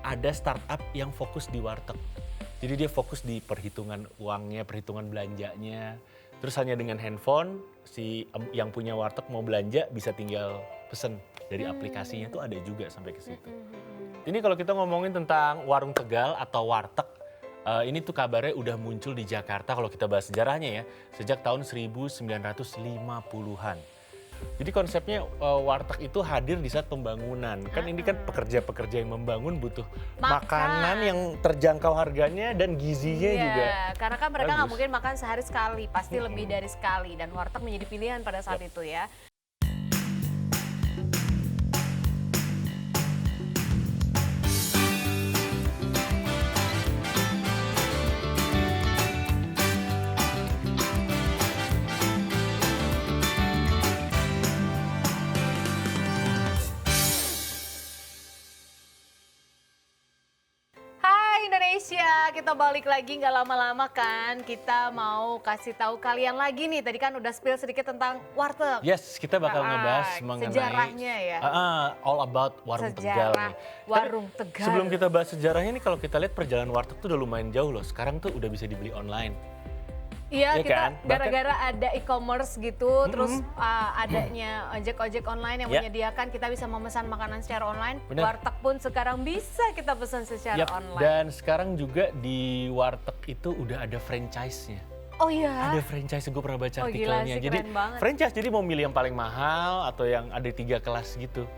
ada startup yang fokus di warteg. Jadi dia fokus di perhitungan uangnya, perhitungan belanjanya. Terus hanya dengan handphone, yang punya warteg mau belanja bisa tinggal pesen dari aplikasinya tuh ada juga sampai ke situ. Ini kalau kita ngomongin tentang warung Tegal atau warteg, ini tuh kabarnya udah muncul di Jakarta kalau kita bahas sejarahnya ya, sejak tahun 1950-an. Jadi konsepnya warteg itu hadir di saat pembangunan. Kan ini kan pekerja-pekerja yang membangun butuh makanan yang terjangkau harganya dan gizinya juga. Karena kan mereka nggak bagus. mungkin makan sehari sekali, pasti lebih dari sekali. Dan warteg menjadi pilihan pada saat itu ya. Hai Indonesia, kita balik lagi nggak lama-lama kan. Kita mau kasih tahu kalian lagi nih. Tadi kan udah spill sedikit tentang warteg. Yes, kita bakal ngebahas mengenai sejarahnya ya. all about warung Tegal Sejarah nih. warung Tapi Tegal. sebelum kita bahas sejarahnya nih, kalau kita lihat perjalanan warteg tuh udah lumayan jauh loh. Sekarang tuh udah bisa dibeli online. Iya, Iya kita kan? gara-gara ada e-commerce gitu, terus adanya ojek-ojek online yang Ya. menyediakan kita bisa memesan makanan secara online. Benar. Warteg pun sekarang bisa kita pesan secara Yap, online. dan sekarang juga di warteg itu udah ada franchise-nya. Oh iya. Ada franchise, gue pernah baca Oh, gila artikelnya. sih, Jadi keren banget. franchise, jadi mau milih yang paling mahal atau yang ada 3 kelas gitu.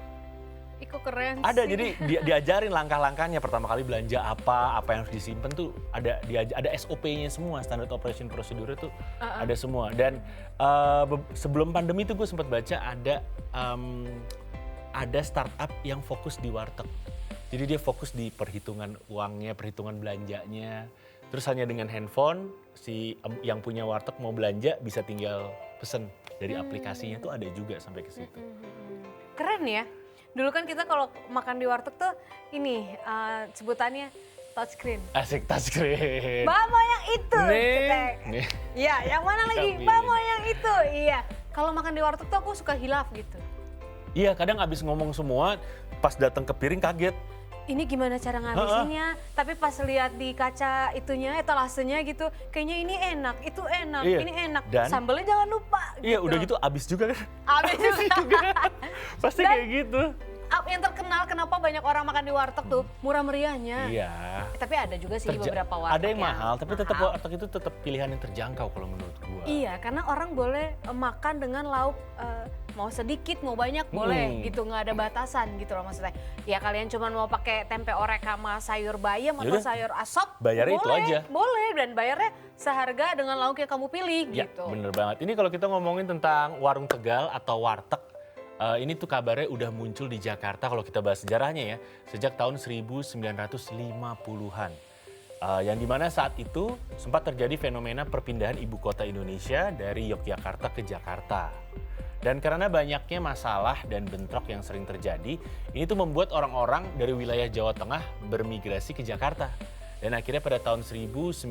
Iko keren Ada, sih. jadi diajarin langkah-langkahnya. Pertama kali belanja apa yang harus disimpan tuh ada SOP-nya semua, standard operation procedure tuh ada semua. Dan sebelum pandemi tuh gue sempat baca ada startup yang fokus di warteg. Jadi dia fokus di perhitungan uangnya, perhitungan belanjanya. Terus hanya dengan handphone, yang punya warteg mau belanja bisa tinggal pesen dari aplikasinya tuh ada juga sampai ke situ. Keren ya. Dulu kan kita kalau makan di warteg tuh ini sebutannya touchscreen. Asik touchscreen. Mbak mau yang itu. cetek. Nih. Iya, yang mana lagi? Kami. Mbak mau yang itu. Iya. Kalau makan di warteg tuh aku suka hilaf gitu. Iya, kadang abis ngomong semua, pas datang ke piring kaget. Ini gimana cara ngabisinnya? Tapi pas lihat di kaca itunya, etalasenya gitu, kayaknya ini enak, itu enak, Iya. ini enak. Dan- Sambelnya jangan lupa. Iya, udah gitu abis juga kan. Abis juga. Pasti Dan- kayak gitu. Yang terkenal kenapa banyak orang makan di warteg tuh murah meriahnya. Iya. Tapi ada juga sih beberapa warteg Ada yang mahal, tapi tetap mahal. warteg itu tetap pilihan yang terjangkau kalau menurut gua. Iya, karena orang boleh makan dengan lauk mau sedikit, mau banyak boleh gitu, nggak ada batasan gitu loh maksudnya. Ya kalian cuma mau pakai tempe orek sama sayur bayam atau Yaudah, sayur asap, bayarnya itu boleh, aja. boleh dan bayarnya seharga dengan lauk yang kamu pilih Ya, gitu. bener banget. Ini kalau kita ngomongin tentang warung Tegal atau warteg, ini tuh kabarnya udah muncul di Jakarta kalau kita bahas sejarahnya ya, sejak tahun 1950-an. Yang dimana saat itu sempat terjadi fenomena perpindahan ibu kota Indonesia dari Yogyakarta ke Jakarta. Dan karena banyaknya masalah dan bentrok yang sering terjadi, ini tuh membuat orang-orang dari wilayah Jawa Tengah bermigrasi ke Jakarta. Dan akhirnya pada tahun 1950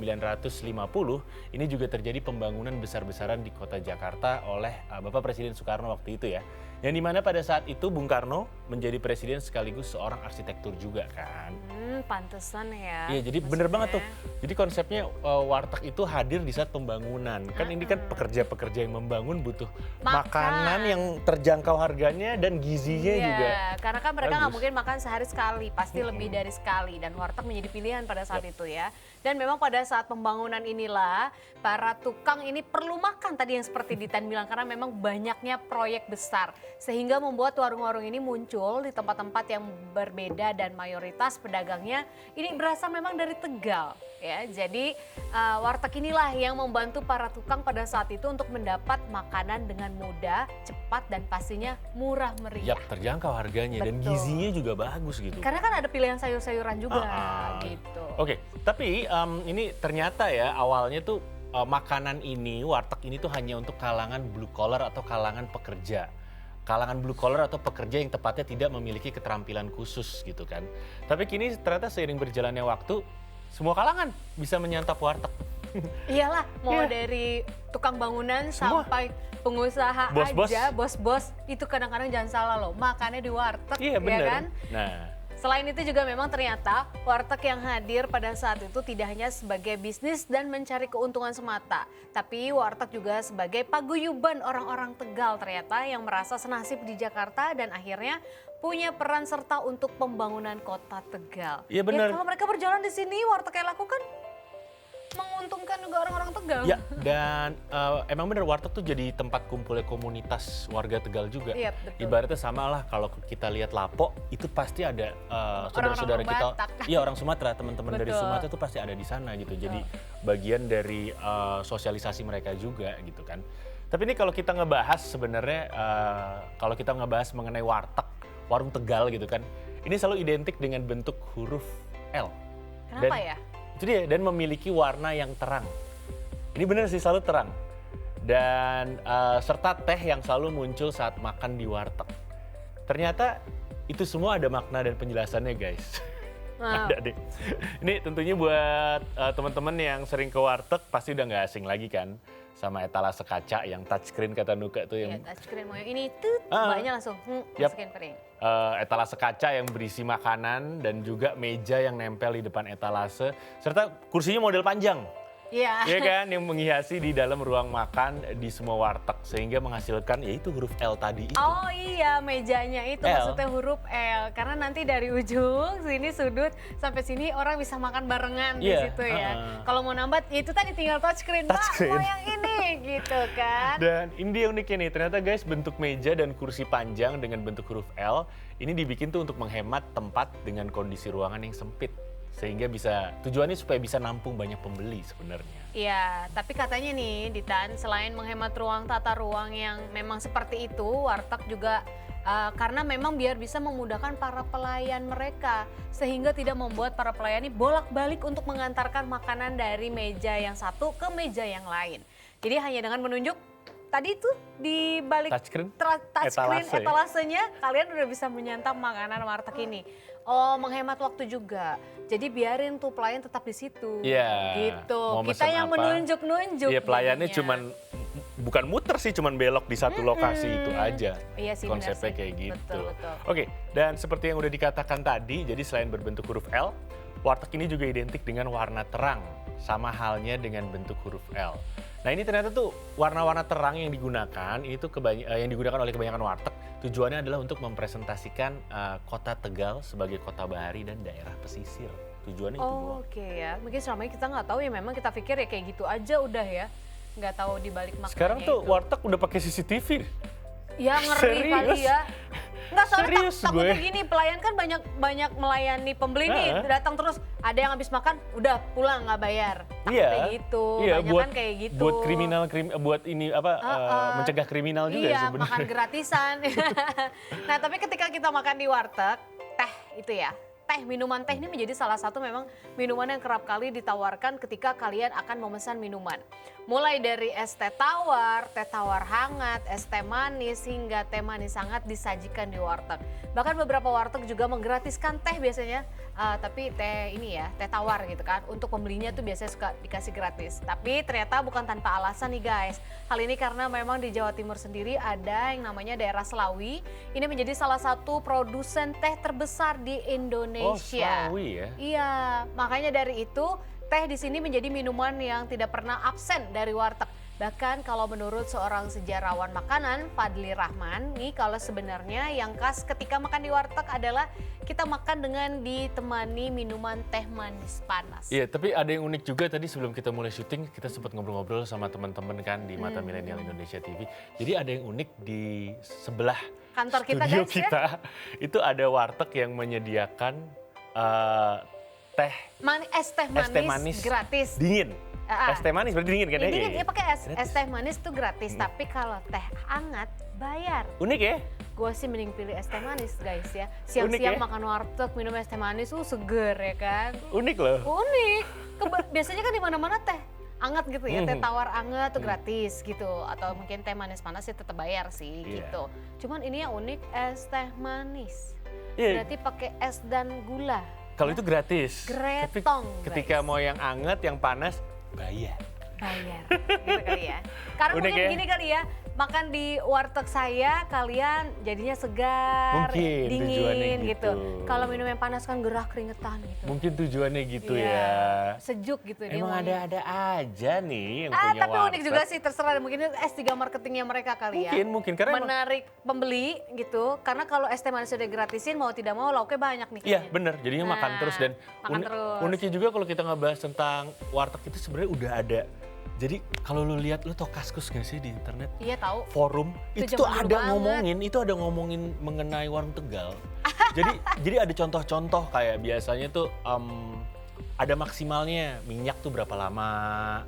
ini juga terjadi pembangunan besar-besaran di kota Jakarta oleh Bapak Presiden Soekarno waktu itu ya. Yang dimana pada saat itu Bung Karno menjadi presiden sekaligus seorang arsitektur juga kan. Pantesan ya. Iya, jadi bener banget tuh. Jadi konsepnya warteg itu hadir di saat pembangunan. Kan ini kan pekerja-pekerja yang membangun butuh makanan yang terjangkau harganya dan gizinya juga. Karena kan mereka nggak bagus. mungkin makan sehari sekali, pasti lebih dari sekali. Dan warteg menjadi pilihan pada saat itu ya. Dan memang pada saat pembangunan inilah para tukang ini perlu makan tadi yang seperti Ditan bilang karena memang banyaknya proyek besar sehingga membuat warung-warung ini muncul di tempat-tempat yang berbeda dan mayoritas pedagangnya ini berasal memang dari Tegal ya. Jadi warteg inilah yang membantu para tukang pada saat itu untuk mendapat makanan dengan mudah, cepat dan pastinya murah meriah. Yap, terjangkau harganya dan Betul. gizinya juga bagus gitu. Karena kan ada pilihan sayur-sayuran juga gitu. Oke, tapi ini ternyata ya awalnya tuh makanan ini, warteg ini tuh hanya untuk kalangan blue collar atau kalangan pekerja. Kalangan blue collar atau pekerja yang tepatnya tidak memiliki keterampilan khusus gitu kan. Tapi kini ternyata seiring berjalannya waktu, semua kalangan bisa menyantap warteg. Iyalah, mau Iya. dari tukang bangunan Semua. sampai pengusaha Bos-bos. aja, bos-bos itu kadang-kadang jangan salah loh, makannya di warteg, Iya ya bener. kan? Nah, Selain itu juga memang ternyata warteg yang hadir pada saat itu tidak hanya sebagai bisnis dan mencari keuntungan semata, tapi warteg juga sebagai paguyuban orang-orang Tegal ternyata yang merasa senasib di Jakarta dan akhirnya punya peran serta untuk pembangunan kota Tegal. Iya benar. Ya, kalau mereka berjalan di sini, warteg yang laku kan menguntungkan juga orang-orang Tegal. Ya, dan emang bener warteg tuh jadi tempat kumpulnya komunitas warga Tegal juga. Iya, betul. Ibaratnya sama lah kalau kita lihat Lapo, itu pasti ada saudara-saudara Orang-orang kita. Batak. Iya, orang Sumatera, teman-teman dari Betul. Sumatera tuh pasti ada di sana gitu. Jadi bagian dari sosialisasi mereka juga gitu kan. Tapi ini kalau kita ngebahas sebenarnya kalau kita ngebahas mengenai warteg, warung Tegal gitu kan. Ini selalu identik dengan bentuk huruf L. Kenapa Dan ya? Itu dia, dan memiliki warna yang terang. Ini benar sih, selalu terang. Dan serta teh yang selalu muncul saat makan di warteg. Ternyata itu semua ada makna dan penjelasannya guys. Wow. Ada deh. Ini tentunya buat teman-teman yang sering ke warteg pasti udah nggak asing lagi kan sama etalase kaca yang touchscreen kata Nuka tuh yang Iya, touchscreen mau yang ini tuh Ah. mbaknya langsung Yap. masukin piring. etalase kaca yang berisi makanan dan juga meja yang nempel di depan etalase serta kursinya model panjang. Iya. Iya kan, yang menghiasi di dalam ruang makan di semua warteg sehingga menghasilkan yaitu huruf L tadi itu. Oh iya, mejanya itu L. maksudnya huruf L. Karena nanti dari ujung sini sudut sampai sini orang bisa makan barengan di Iya, situ ya. Kalau mau nambah itu tadi tinggal touchscreen, Pak. Touchscreen. Mau yang ini gitu kan. Dan ini dia uniknya nih, ternyata guys bentuk meja dan kursi panjang dengan bentuk huruf L ini dibikin tuh untuk menghemat tempat dengan kondisi ruangan yang sempit. Sehingga bisa, tujuannya supaya bisa nampung banyak pembeli sebenarnya. Iya, tapi katanya nih Ditan, selain menghemat ruang tata ruang yang memang seperti itu, warteg juga karena memang biar bisa memudahkan para pelayan mereka sehingga tidak membuat para pelayan ini bolak-balik untuk mengantarkan makanan dari meja yang satu ke meja yang lain. Jadi hanya dengan menunjuk tadi tuh di balik Touchscreen? touchscreen Etalase. etalasenya kalian udah bisa menyantap makanan warteg ini. Oh, menghemat waktu juga. Jadi biarin tuh pelayan tetap di situ. Iya. Gitu. Mau Kita mesen yang apa? menunjuk-nunjuk. Iya, pelayannya jadinya. cuman bukan muter sih, cuman belok di satu lokasi itu aja. Iya sih, benar Konsepnya sih. kayak gitu. Betul, betul. Oke, dan seperti yang udah dikatakan tadi, jadi selain berbentuk huruf L, warteg ini juga identik dengan warna terang, sama halnya dengan bentuk huruf L. Nah ini ternyata tuh warna-warna terang yang digunakan, ini tuh yang digunakan oleh kebanyakan warteg, tujuannya adalah untuk mempresentasikan kota Tegal sebagai kota bahari dan daerah pesisir. Tujuannya itu Oh, doang. oke ya. Mungkin selama ini kita nggak tahu ya, memang kita pikir ya kayak gitu aja udah ya. Nggak tahu di balik maknanya Sekarang tuh itu. warteg udah pakai CCTV. Ya ngeri Serius? kali ya. Nggak, soalnya Serius takutnya gue. gini, pelayan kan banyak melayani pembeli nih, Heeh. datang terus, ada yang habis makan, udah pulang nggak bayar. Takutnya Iya, gitu, iya, banyak kan kayak gitu. buat buat ini apa mencegah kriminal juga Iya, sebenarnya. makan gratisan. Nah, tapi ketika kita makan di warteg, teh itu ya, minuman teh ini menjadi salah satu memang minuman yang kerap kali ditawarkan ketika kalian akan memesan minuman. Mulai dari es teh tawar hangat, es teh manis, hingga teh manis hangat disajikan di warteg. Bahkan beberapa warteg juga menggratiskan teh biasanya, tapi teh ini ya, teh tawar gitu kan. Untuk pembelinya tuh biasanya suka dikasih gratis. Tapi ternyata bukan tanpa alasan nih guys. Hal ini karena memang di Jawa Timur sendiri ada yang namanya daerah Selawi. Ini menjadi salah satu produsen teh terbesar di Indonesia. Oh, Selawi ya. Iya, makanya dari itu teh di sini menjadi minuman yang tidak pernah absen dari warteg. Bahkan kalau menurut seorang sejarawan makanan, Fadli Rahman, nih kalau sebenarnya yang khas ketika makan di warteg adalah kita makan dengan ditemani minuman teh manis panas. Iya, tapi ada yang unik juga tadi sebelum kita mulai syuting, kita sempat ngobrol-ngobrol sama teman-teman kan di Mata Milenial Indonesia TV. Jadi ada yang unik di sebelah Kantor kita, studio guys, ya. kita. Itu ada warteg yang menyediakan teh Es teh manis, gratis. dingin. Ah, ah. Es teh manis berarti dingin kan? Ini ya? dia pakai es Gratis. teh manis tuh gratis, tapi kalau teh hangat bayar. Unik ya? Gue sih mending pilih es teh manis guys ya. Unik Siang-siang ya? makan warteg minum es teh manis, seger ya kan. Unik loh. Unik. Biasanya kan di mana-mana teh anget gitu ya, teh Mhm. tawar anget tuh gratis gitu. Atau mungkin teh manis panas ya tetap bayar sih Iya. gitu. Cuman ini yang unik es teh manis. Iya. Berarti pakai es dan gula. Kalau itu gratis. Tapi Gretong, ketika guys. mau yang anget, yang panas, bayar. bayar gitu kali ya. Karena Unik mungkin ya? gini kali ya, makan di warteg saya kalian jadinya segar, Mungkin tujuannya dingin gitu. Kalau minum yang panas kan gerah keringetan gitu. Mungkin tujuannya gitu Iya, ya. sejuk gitu dia Emang maunya. ada-ada aja nih yang punya Tapi unik warteg. juga sih, terserah mungkin itu S3 marketingnya mereka kali ya. Mungkin karena emang Menarik pembeli gitu, karena kalau es teh manis udah gratisin mau tidak mau lauknya banyak nih iya kayaknya. bener, jadinya makan Nah, terus dan makan terus. uniknya juga kalau kita ngebahas tentang warteg itu sebenarnya udah ada. Jadi kalau lu lihat, lu tau Kaskus gak sih di internet? Iya tahu. Forum, Itu itu tuh zaman dulu ada banget. ngomongin mengenai warung Tegal. jadi ada contoh-contoh kayak biasanya tuh ada maksimalnya minyak tuh berapa lama.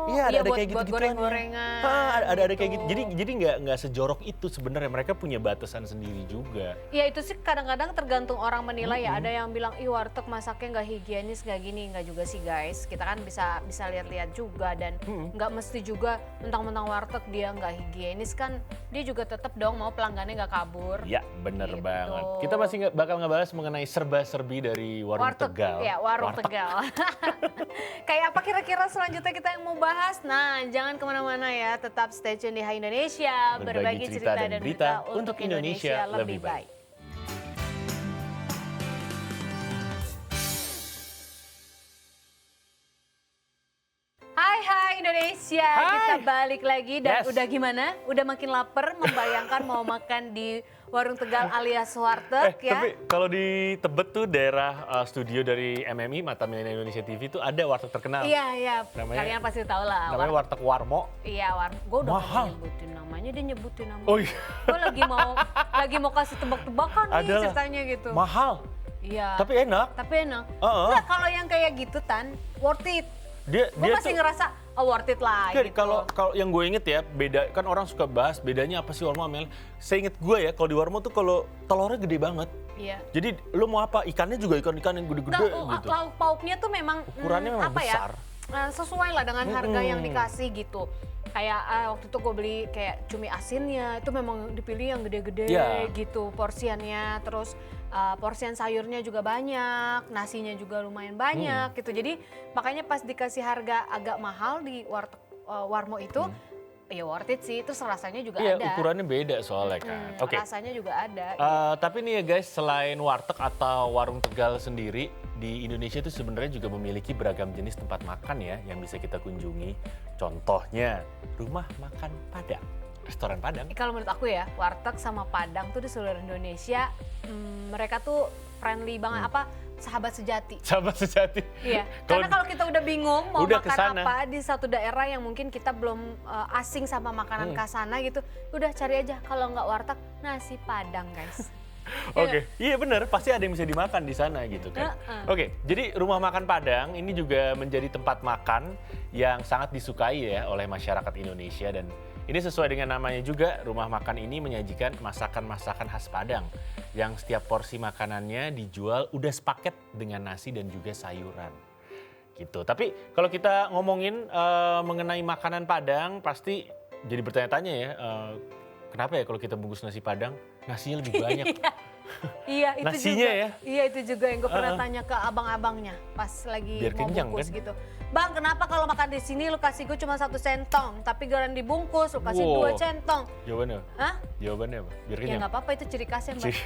Iya ada buat, kayak buat gitu-gituan. goreng-gorengan. Ada kayak gitu. Jadi nggak sejorok itu sebenarnya, mereka punya batasan sendiri juga. Ya itu sih kadang-kadang tergantung orang menilai ya. Ada yang bilang, ih warteg masaknya nggak higienis, nggak gini. Nggak juga sih guys. Kita kan bisa lihat-lihat juga dan nggak mesti juga mentang-mentang warteg dia nggak higienis kan. Dia juga tetap dong mau pelanggannya nggak kabur. Ya bener Gitu. banget. Kita masih bakal ngebahas mengenai serba-serbi dari warung Warteg, Tegal. ya warung Warteg. Tegal. Kayak apa kira-kira selanjutnya kita yang mau bahas? Nah, jangan kemana-mana ya, tetap stay tune di Hai Indonesia, berbagi cerita dan berita untuk Indonesia lebih baik. Hai Indonesia, Hai. kita balik lagi dan Yes. udah gimana? Udah makin lapar membayangkan mau makan di warung Tegal alias warteg ya? Tapi kalau di Tebet tuh daerah studio dari MMI Mata Milenial Indonesia TV tuh ada warteg terkenal. Iya, Namanya- kalian pasti tahu lah. Namanya warteg Warmo. Iya, gue udah Mahal. nyebutin namanya, dia nyebutin namanya. Oh iya. Gue lagi mau kasih tebak-tebakan nih Adalah. ceritanya gitu. Mahal. Iya. Tapi enak. Tapi enak. Heeh. Nggak, kalau yang kayak gitu Tan, worth it. Gue Dia masih tuh ngerasa worth it lah Kan gitu. kalau yang gue inget ya, beda kan orang suka bahas bedanya apa sih warmo sama Mel. Saya inget gue ya, kalau di warmo tuh kalau telurnya gede banget. Iya. Jadi lu mau apa? Ikannya juga ikan-ikan yang gede-gede gitu. Lauk pauknya tuh memang Ukurannya memang apa besar. ya? Sesuai lah dengan harga yang dikasih gitu. Kayak waktu itu gue beli kayak cumi asinnya itu memang dipilih yang gede-gede Iya. gitu porsiannya. Terus porsian sayurnya juga banyak, nasinya juga lumayan banyak gitu. Jadi makanya pas dikasih harga agak mahal di warteg Warmo itu, ya worth it sih. Terus rasanya juga Iya, ada. ukurannya beda soalnya kan. Oke. Rasanya juga ada. Tapi nih ya guys, selain warteg atau warung Tegal sendiri, di Indonesia itu sebenarnya juga memiliki beragam jenis tempat makan ya yang bisa kita kunjungi. Contohnya, rumah makan Padang, restoran Padang. Kalau menurut aku ya, warteg sama Padang tuh di seluruh Indonesia, mereka tuh friendly banget, apa sahabat sejati. Sahabat sejati. Iya, Kalau- karena kalau kita udah bingung mau Udah makan kesana. apa di satu daerah yang mungkin kita belum asing sama makanan kasana gitu, udah cari aja kalau nggak warteg, nasi Padang guys. Oke, iya bener, pasti ada yang bisa dimakan di sana gitu kan. Oke, jadi rumah makan Padang ini juga menjadi tempat makan yang sangat disukai ya oleh masyarakat Indonesia dan ini sesuai dengan namanya juga, rumah makan ini menyajikan masakan-masakan khas Padang yang setiap porsi makanannya dijual udah sepaket dengan nasi dan juga sayuran. Gitu. Tapi kalau kita ngomongin mengenai makanan Padang pasti jadi bertanya-tanya ya, kenapa ya kalau kita bungkus nasi Padang nasinya lebih banyak? Iya, itu Nasinya juga. ya? Iya, itu juga yang gue pernah tanya ke abang-abangnya pas lagi Biar mau kenyang, bungkus kan? gitu. Bang, kenapa kalau makan di sini lu kasih gue cuma 1 centong, tapi giliran dibungkus lu kasih Wow. 2 centong? Jawabannya apa? Hah? Jawabannya apa? Biar Ya kenyang. nggak apa-apa, itu ciri khasnya Mbak. Ciri-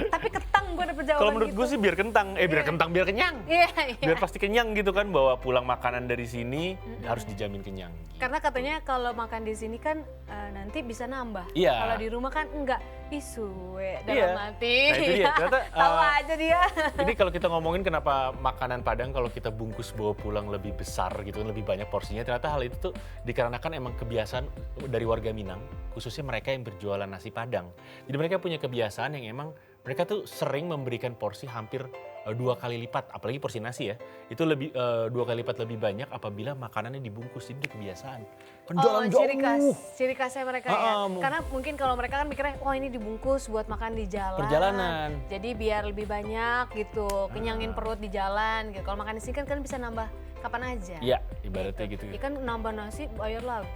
Tapi ketang gue dapet jawaban Kalau menurut gitu. gue sih biar kentang, biar kentang biar kenyang. Iya, iya. Biar pasti kenyang gitu kan, bawa pulang makanan dari sini harus dijamin kenyang. Karena katanya kalau makan di sini kan nanti bisa nambah. Iya. Kalau di rumah kan enggak. Ih suwe Iya. dalam hati. Nah, itu dia. Ternyata, Tahu aja dia. Ini kalau kita ngomongin kenapa makanan Padang kalau kita bungkus bawa pulang lebih besar gitu, lebih banyak porsinya, ternyata hal itu tuh dikarenakan emang kebiasaan dari warga Minang, khususnya mereka yang berjualan nasi Padang. Jadi mereka punya kebiasaan yang emang mereka tuh sering memberikan porsi hampir 2 kali lipat, apalagi porsi nasi ya, itu lebih 2 kali lipat lebih banyak apabila makanannya dibungkus. Ini kebiasaan. Kan jalan jauh. Ciri khasnya mereka ya. Karena mungkin kalau mereka kan mikirnya, wah ini dibungkus buat makan di jalan. Perjalanan. Jadi biar lebih banyak gitu, kenyangin perut di jalan gitu. Kalau makan di sini kan kalian bisa nambah kapan aja. Iya, ibaratnya gitu. Ya kan nambah nasi bayar lah.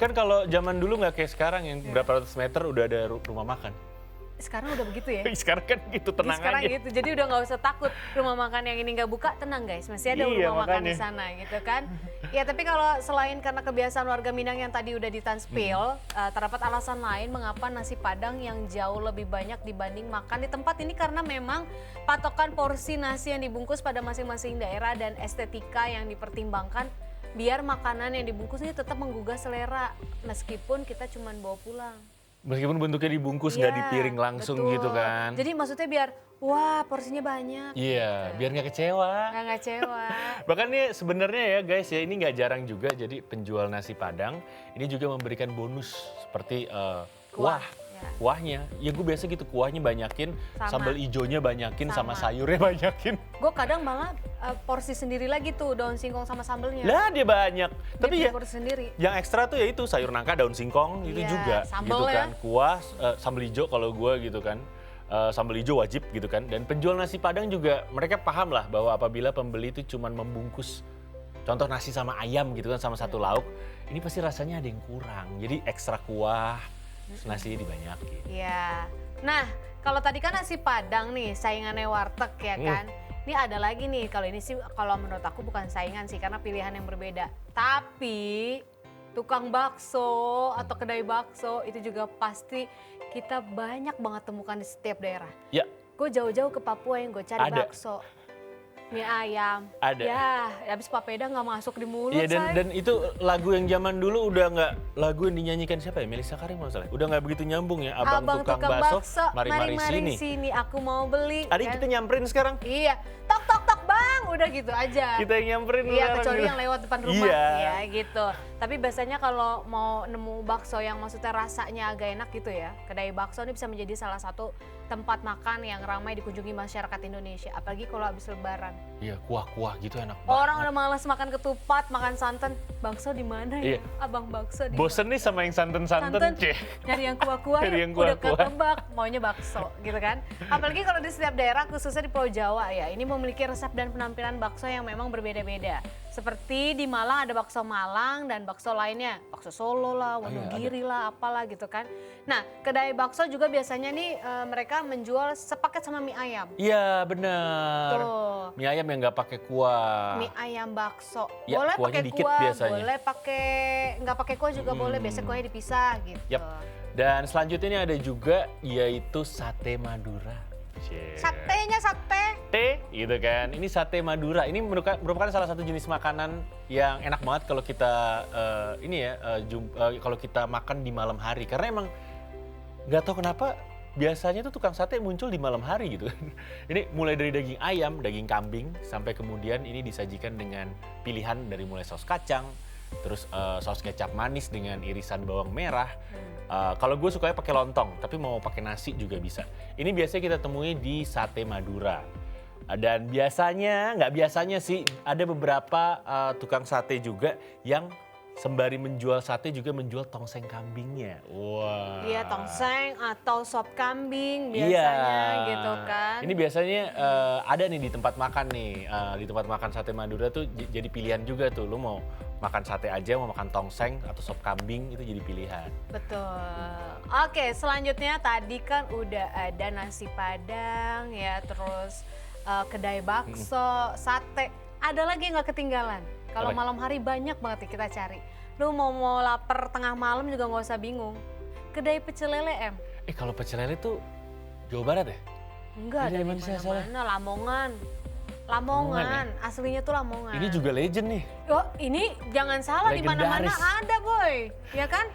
Kan kalau zaman dulu nggak kayak sekarang yang berapa ratus meter udah ada rumah makan. sekarang udah begitu ya? Sekarang kan gitu, tenang Sekarang aja. gitu, jadi udah nggak usah takut rumah makan yang ini nggak buka, tenang guys, masih ada Iya, rumah makan di makanya. sana gitu kan. Ya tapi kalau selain karena kebiasaan warga Minang yang tadi udah ditanspil, terdapat alasan lain mengapa nasi Padang yang jauh lebih banyak dibanding makan di tempat ini karena memang patokan porsi nasi yang dibungkus pada masing-masing daerah dan estetika yang dipertimbangkan biar makanan yang dibungkus ini tetap menggugah selera meskipun kita cuma bawa pulang. Meskipun bentuknya dibungkus nggak Iya, di piring langsung betul. gitu kan. Jadi maksudnya biar, wah porsinya banyak. Iya, biar nggak kecewa. Nggak ngecewa. Bahkan nih sebenarnya ya guys ya, ini nggak jarang juga jadi penjual nasi Padang ini juga memberikan bonus seperti kuah. Ya. Kuahnya, ya gue biasa gitu kuahnya banyakin, Sama. sambal ijonya banyakin, sama Sama. sayurnya banyakin. Gue kadang malah porsi sendiri lagi tuh daun singkong sama sambelnya. Lah dia banyak. Dia Tapi punya ya porsi sendiri. yang ekstra tuh ya itu sayur nangka, daun singkong itu Iya, juga sambal gitu ya. kan. Kuah, sambal hijau kalau gue gitu kan. Sambal hijau wajib gitu kan. Dan penjual nasi Padang juga mereka paham lah bahwa apabila pembeli itu cuma membungkus contoh nasi sama ayam gitu kan sama satu lauk, ini pasti rasanya ada yang kurang. Jadi ekstra kuah, terus nasinya dibanyakin. Iya. Nah, kalau tadi kan nasi Padang nih, saingannya warteg ya kan. Ini ada lagi nih, kalau ini sih kalau menurut aku bukan saingan sih karena pilihan yang berbeda. Tapi tukang bakso atau kedai bakso itu juga pasti kita banyak banget temukan di setiap daerah. Ya, Gue jauh-jauh ke Papua yang gue cari Ada. bakso. Mie ayam. Ada. Ya, habis papeda nggak masuk di mulut, iya say. dan itu lagu yang zaman dulu udah nggak, lagu yang dinyanyikan siapa ya? Melisa Karim kalau nggak salah. Udah nggak begitu nyambung ya, abang tukang bakso, mari-mari sini. aku mau beli. Tadi kan? kita nyamperin sekarang. Iya, tok tok tok bang, udah gitu aja. Kita yang nyamperin Iya, sekarang. kecuali yang lewat depan rumah, Iya. ya gitu. Tapi biasanya kalau mau nemu bakso yang maksudnya rasanya agak enak gitu ya, kedai bakso ini bisa menjadi salah satu tempat makan yang ramai dikunjungi masyarakat Indonesia, apalagi kalau habis Lebaran. Iya, kuah-kuah gitu enak banget. Orang udah malas makan ketupat, makan santan, bakso di mana ya? Iya. Abang bakso di Bosen nih sama yang santen-santen, santan, ceh. nyari yang kuah-kuah, Nyari ya, yang udah kuah-kuah. ketebak maunya bakso gitu kan. Apalagi kalau di setiap daerah khususnya di Pulau Jawa ya, ini memiliki resep dan penampilan bakso yang memang berbeda-beda. Seperti di Malang ada bakso Malang dan bakso lainnya, bakso Solo lah, Wonogiri lah, apalah gitu kan. Nah, kedai bakso juga biasanya nih mereka menjual sepaket sama mie ayam. Iya, bener. Tuh. Mie ayam yang nggak pakai kuah. Mie ayam bakso. Ya, Boleh kuahnya pakai dikit kuah, biasanya. boleh pakai nggak pakai kuah juga boleh, biasanya kuahnya dipisah gitu. Yap. Dan selanjutnya ini ada juga yaitu sate Madura. Cie. Satenya sate. Gitu kan. Ini sate Madura. Ini merupakan salah satu jenis makanan yang enak banget kalau kita kalau kita makan di malam hari. Karena emang nggak tahu kenapa biasanya tuh tukang sate muncul di malam hari gitu. Ini mulai dari daging ayam, daging kambing, sampai kemudian ini disajikan dengan pilihan dari mulai saus kacang, terus saus kecap manis dengan irisan bawang merah. Kalau gue sukanya pakai lontong, tapi mau pakai nasi juga bisa. Ini biasanya kita temui di Sate Madura. Dan nggak biasanya sih, ada beberapa tukang sate juga yang sembari menjual sate juga menjual tongseng kambingnya. Wah. Iya, tongseng atau sop kambing biasanya gitu kan. Ini biasanya ada nih di tempat makan nih. Di tempat makan sate Madura tuh jadi pilihan juga tuh. Lu mau makan sate aja, mau makan tongseng atau sop kambing, itu jadi pilihan. Betul. Oke, selanjutnya tadi kan udah ada nasi Padang ya, terus kedai bakso, sate. Ada lagi yang nggak ketinggalan. Kalau Apa? malam hari banyak banget nih kita cari. Lu mau lapar tengah malam juga nggak usah bingung. Kedai pecel lele em. Kalau pecel lele tuh Jawa Barat ya? Enggak, Dari ada di mana sih asalnya? mana-mana. Lamongan. Lamongan Aslinya tuh Lamongan. Ini juga legend nih. Oh, ini jangan salah di mana-mana Legendaris. ada, boy. Ya kan?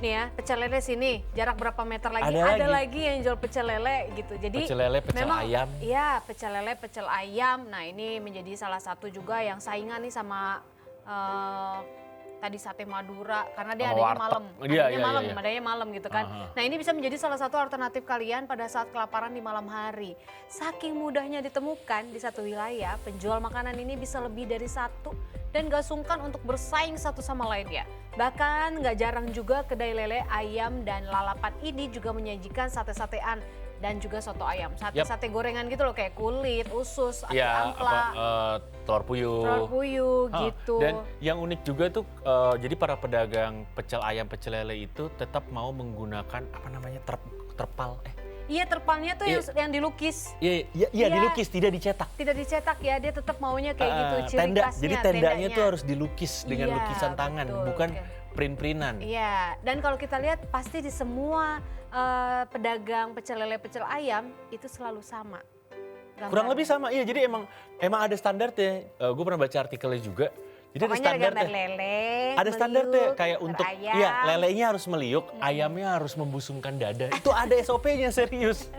Nih ya, pecel lele sini, jarak berapa meter lagi Ada lagi yang jual pecel lele gitu. Jadi Pecel lele, pecel memang, ayam. Iya, pecel lele, pecel ayam. Nah, ini menjadi salah satu juga yang saingan nih sama tadi sate Madura karena dia Sama adanya warteg. malam. Iya, Adanya malam gitu kan. Aha. Nah, ini bisa menjadi salah satu alternatif kalian pada saat kelaparan di malam hari. Saking mudahnya ditemukan di satu wilayah, penjual makanan ini bisa lebih dari satu dan gak sungkan untuk bersaing satu sama lainnya. Bahkan gak jarang juga kedai lele, ayam, dan lalapan ini juga menyajikan sate-satean dan juga soto ayam. Sate-sate gorengan gitu loh, kayak kulit, usus, ati Ya, ampla, telur puyuh. telur puyuh Ah, gitu. Dan yang unik juga tuh, jadi para pedagang pecel ayam, pecel lele itu tetap mau menggunakan apa namanya terpal, Iya, terpalnya tuh yang dilukis. Iya, Iya. dilukis, tidak dicetak. Tidak dicetak ya, dia tetap maunya kayak gitu, ciri Tenda, khasnya. jadi tendanya tuh harus dilukis dengan Iya, lukisan tangan, betul. bukan print-printan. Iya, dan kalau kita lihat pasti di semua pedagang pecel lele, pecel ayam itu selalu sama. Kurang gambarnya. lebih sama, iya. Jadi emang ada standarnya. Gue pernah baca artikelnya juga. Jadi Pokoknya ada ada gambar standarnya. lele, Ada standarnya meliuk, kayak gambar untuk, ayam. iya, lelenya harus meliuk, ayamnya harus membusungkan dada. Itu ada SOP-nya, serius.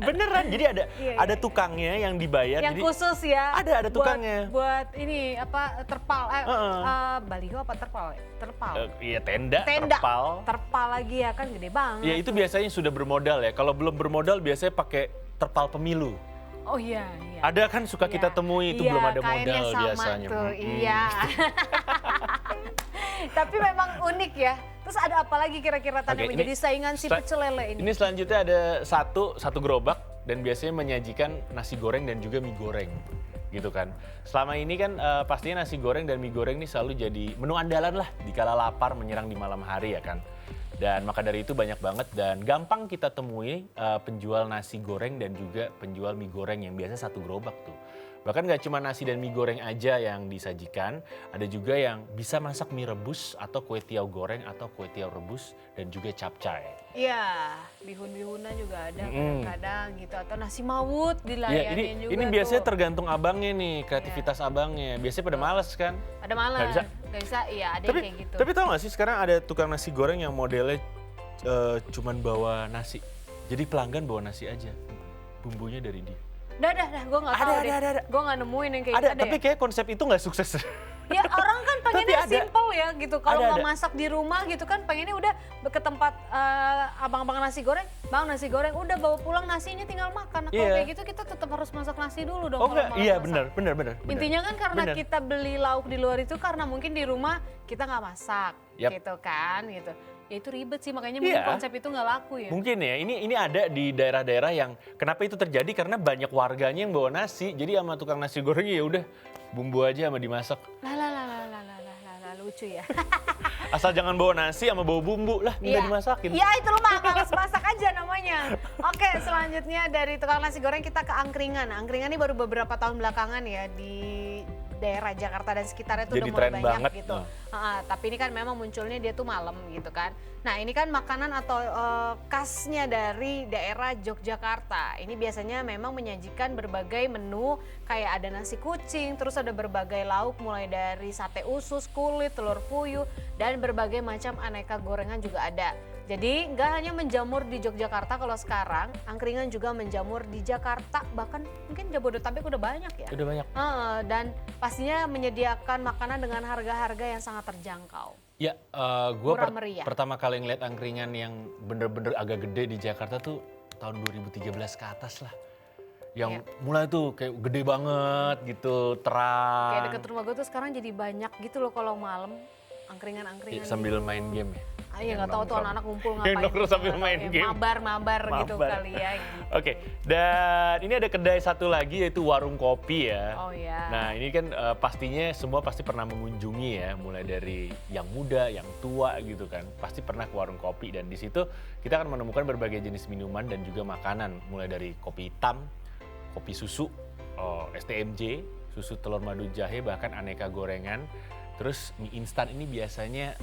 Beneran, jadi ada tukangnya yang dibayar. Yang jadi khusus ya. ada tukangnya. Buat ini apa terpal, baliho apa terpal? Terpal. Iya, tenda, Tenda. terpal. Terpal lagi ya kan gede banget. Ya itu biasanya sudah bermodal ya. Kalau belum bermodal biasanya pakai terpal pemilu. Oh iya. Ada kan suka kita temui itu belum ada kainnya modal sama biasanya. Tuh, iya. Tapi memang unik ya. Terus ada apa lagi kira-kira tadi Oke, menjadi saingan si pecel lele ini? Ini selanjutnya ada satu gerobak dan biasanya menyajikan nasi goreng dan juga mie goreng. Gitu kan. Selama ini kan pastinya nasi goreng dan mie goreng ini selalu jadi menu andalan lah dikala lapar menyerang di malam hari ya kan. Dan maka dari itu banyak banget dan gampang kita temui penjual nasi goreng dan juga penjual mie goreng yang biasa satu gerobak tuh. Bahkan nggak cuma nasi dan mie goreng aja yang disajikan, ada juga yang bisa masak mie rebus atau kue tiaw goreng atau kue tiaw rebus dan juga capcay. Iya, bihun-bihunnya juga ada kadang-kadang gitu. Atau nasi mawut dilayanin juga ini biasanya tuh. tergantung abangnya nih, kreativitas abangnya. Biasanya pada males kan. Ada malam, Nggak bisa. iya ada Tapi, yang kayak gitu. tapi tau gak sih sekarang ada tukang nasi goreng yang modelnya cuman bawa nasi. Jadi pelanggan bawa nasi aja, bumbunya dari dia. Dah, gue nggak tahu deh. Ada. Gue nggak nemuin yang kayak Ada, gitu tapi kayak konsep itu nggak sukses. Ya orang kan pengennya Tapi ada. simple ya gitu. Kalau Ada. nggak masak di rumah gitu kan pengennya udah ke tempat abang-abang nasi goreng. Bang nasi goreng udah bawa pulang nasinya tinggal makan. Nah, kalau Iya. kayak gitu kita tetap harus masak nasi dulu dong. Oh kalau enggak, malas iya masak. benar. Intinya kan karena Bener. kita beli lauk di luar itu karena mungkin di rumah kita nggak masak Yap. gitu kan gitu. Ya itu ribet sih makanya mungkin Iya. konsep itu nggak laku ya. Mungkin ya, ini ada di daerah-daerah yang kenapa itu terjadi karena banyak warganya yang bawa nasi. Jadi sama tukang nasi goreng ya udah bumbu aja sama dimasak. Lah, lucu ya. Asal jangan bawa nasi sama bawa bumbu lah, minta dimasakin. Iya itu lu mah males masak aja namanya. Oke selanjutnya dari tukang nasi goreng kita ke angkringan. Angkringan ini baru beberapa tahun belakangan ya di daerah Jakarta dan sekitarnya tuh Jadi udah mulai tren banyak banget. gitu. Tapi ini kan memang munculnya dia tuh malam gitu kan. Nah ini kan makanan atau khasnya dari daerah Yogyakarta. Ini biasanya memang menyajikan berbagai menu kayak ada nasi kucing, terus ada berbagai lauk mulai dari sate usus, kulit, telur puyuh, dan berbagai macam aneka gorengan juga ada. Jadi nggak hanya menjamur di Yogyakarta kalau sekarang, angkringan juga menjamur di Jakarta, bahkan mungkin Jabodetabek udah banyak ya. Udah banyak. Dan pastinya menyediakan makanan dengan harga-harga yang sangat terjangkau. Ya, gue Murah meriah. pertama kali ngeliat angkringan yang bener-bener agak gede di Jakarta tuh tahun 2013 ke atas lah. Yang mulai tuh kayak gede banget gitu, terang. Kayak deket rumah gue tuh sekarang jadi banyak gitu loh kalau malam, angkringan-angkringan. Sambil main game ya. Iya nggak tahu tuh anak-anak ngumpul Yang ngapain. nongkrong sambil Nggak tahu main ya. game. Mabar gitu Mabar. kali ya. Gitu. Oke, dan ini ada kedai satu lagi yaitu warung kopi ya. Oh iya. Nah ini kan pastinya semua pasti pernah mengunjungi ya, mulai dari yang muda, yang tua gitu kan. Pasti pernah ke warung kopi dan di situ kita akan menemukan berbagai jenis minuman dan juga makanan. Mulai dari kopi hitam, kopi susu, STMJ, susu telur madu jahe, bahkan aneka gorengan. Terus mie instan ini biasanya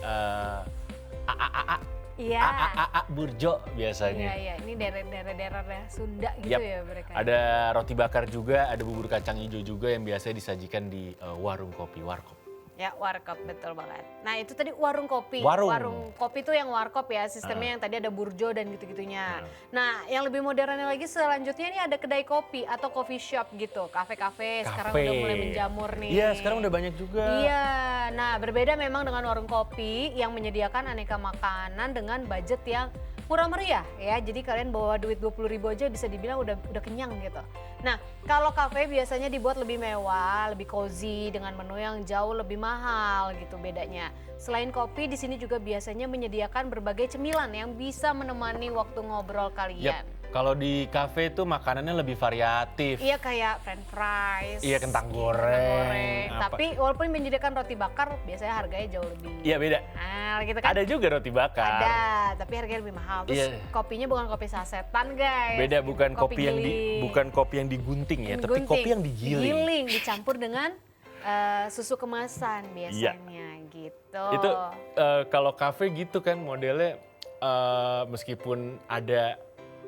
Iya. burjo biasanya. Iya, ini daerah-daerah Sunda gitu Yap. ya mereka. Ada roti bakar juga, ada bubur kacang hijau juga yang biasa disajikan di warung kopi, warkop. Ya, warkop betul banget. Nah, itu tadi warung kopi. Warung. Kopi itu yang warkop ya, sistemnya yang tadi ada burjo dan gitu-gitunya. Nah, yang lebih modernnya lagi selanjutnya ini ada kedai kopi atau coffee shop gitu, kafe-kafe. Sekarang udah mulai menjamur nih. Iya, sekarang udah banyak juga. Iya, nah berbeda memang dengan warung kopi yang menyediakan aneka makanan dengan budget yang murah meriah ya. Jadi kalian bawa duit 20.000 aja bisa dibilang udah kenyang gitu. Nah, kalau kafe biasanya dibuat lebih mewah, lebih cozy dengan menu yang jauh lebih mahal gitu bedanya. Selain kopi, di sini juga biasanya menyediakan berbagai cemilan yang bisa menemani waktu ngobrol kalian. Kalau di kafe tuh makanannya lebih variatif. Iya kayak french fries. Iya, kentang goreng. apa. Tapi walaupun menyediakan roti bakar, biasanya harganya jauh lebih. Iya, beda. Nah, gitu kan. Ada juga roti bakar. Ada, tapi harganya lebih mahal. Terus Iya. kopinya bukan kopi sasetan, guys. Beda, bukan kopi yang giling. bukan kopi yang digunting ya, tapi kopi yang digiling. Digiling, dicampur dengan susu kemasan biasanya gitu. Itu kalau kafe gitu kan modelnya, meskipun ada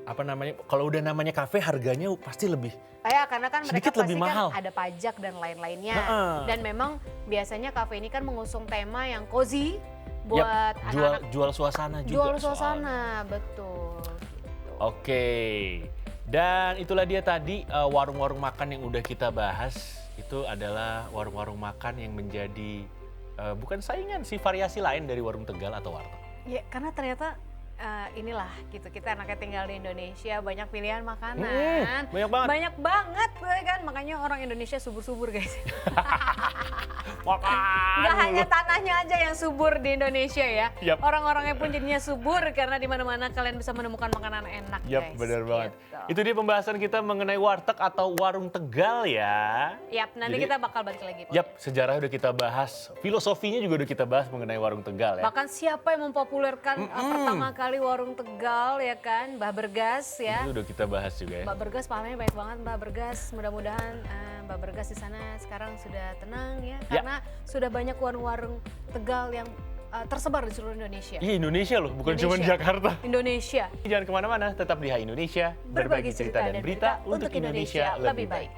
apa namanya, kalau udah namanya kafe harganya pasti lebih. Ya, karena kan mereka sedikit lebih pasti mahal. kan ada pajak dan lain-lainnya. Heeh. Dan memang biasanya kafe ini kan mengusung tema yang cozy buat Yap, anak-anak. jual suasana juga. Jual soalnya. suasana, betul. Gitu. Oke. Dan itulah dia tadi warung-warung makan yang udah kita bahas. Itu adalah warung-warung makan yang menjadi bukan saingan sih, variasi lain dari warung Tegal atau warteg. Ya, karena ternyata inilah gitu, kita anaknya tinggal di Indonesia, banyak pilihan makanan. Banyak banget. Banyak banget kan, makanya orang Indonesia subur-subur guys. Makan. Nggak mulu. hanya tanahnya aja yang subur di Indonesia ya. Yap. Orang-orangnya pun jadinya subur karena di mana-mana kalian bisa menemukan makanan enak Yap, guys. benar banget. Gitu. Itu dia pembahasan kita mengenai warteg atau warung Tegal ya. Yap, nanti Jadi- kita bakal balik lagi. Pak. Yap, sejarah udah kita bahas, filosofinya juga udah kita bahas mengenai warung Tegal ya. Bahkan siapa yang mempopulerkan pertama kali warung Tegal ya kan, Mbah Bergas ya. Itu udah kita bahas juga ya. Mbak Bergas pahalanya banyak banget Mbak Bergas. Mudah-mudahan Mbak Bergas di sana sekarang sudah tenang ya. Karena sudah banyak warung-warung Tegal yang tersebar di seluruh Indonesia. Iya, Indonesia loh, bukan cuma Indonesia. Jakarta. Indonesia. Jangan kemana-mana, tetap di Hai Indonesia. Berbagi cerita dan berita untuk Indonesia lebih baik.